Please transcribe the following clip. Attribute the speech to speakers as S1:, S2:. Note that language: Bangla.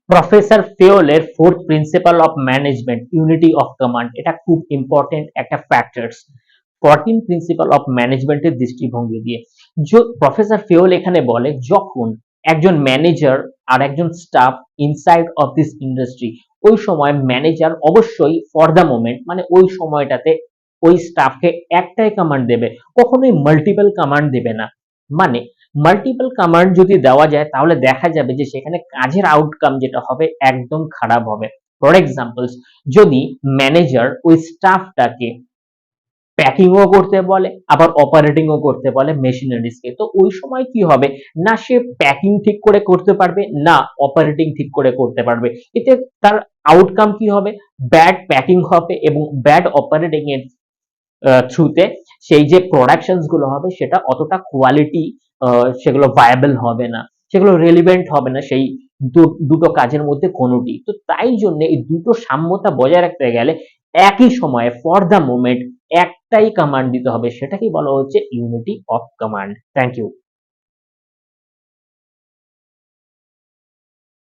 S1: প্রফেসর ফিওলের fourth principle of management unity of command, এটা খুব ইম্পর্টেন্ট একটা ফ্যাক্টরস 14 প্রিন্সিপাল অফ ম্যানেজমেন্টের দৃষ্টিভঙ্গি দিয়ে। প্রফেসর ফিওল এখানে বলে যখন একজন ম্যানেজার আর একজন staff inside of this industry, ওই সময় ম্যানেজার অবশ্যই ফর দ্য মোমেন্ট মানে ওই সময়টাতে ওই স্টাফকে একটাই কমান্ড দেবে, কখনোই মাল্টিপল কমান্ড দেবে না। মানে মাল্টিপল কমান্ড যদি দেওয়া যায় তাহলে দেখা যাবে যে সেখানে কাজের আউটকাম যেটা হবে একদম খারাপ হবে। ফর এক্সাম্পল, যদি ম্যানেজার ওই স্টাফটাকে প্যাকিংও করতে বলে আবার অপারেটিংও করতে বলে মেশিনারিজকে, তো ওই সময় কি হবে না সে প্যাকিং ঠিক করে করতে পারবে না অপারেটিং ঠিক করে করতে পারবে। এতে তার আউটকাম কি হবে, ব্যাড প্যাকিং হবে এবং ব্যাড অপারেটিং এর থ্রুতে সেই যে প্রোডাকশনস গুলো হবে সেটা অতটা কোয়ালিটি সেগুলো ভায়াবল হবে না, সেগুলো রেলিভেন্ট হবে না সেই দুটো কাজের মধ্যে কোনোটি। তো তাই জন্য এই দুটো সাম্যতা বজায় রাখতে গেলে একই সময়ে ফর দ্য মোমেন্ট একটাই কমান্ড দিতে হবে, সেটাকেই বলা হচ্ছে unity of command. Thank you.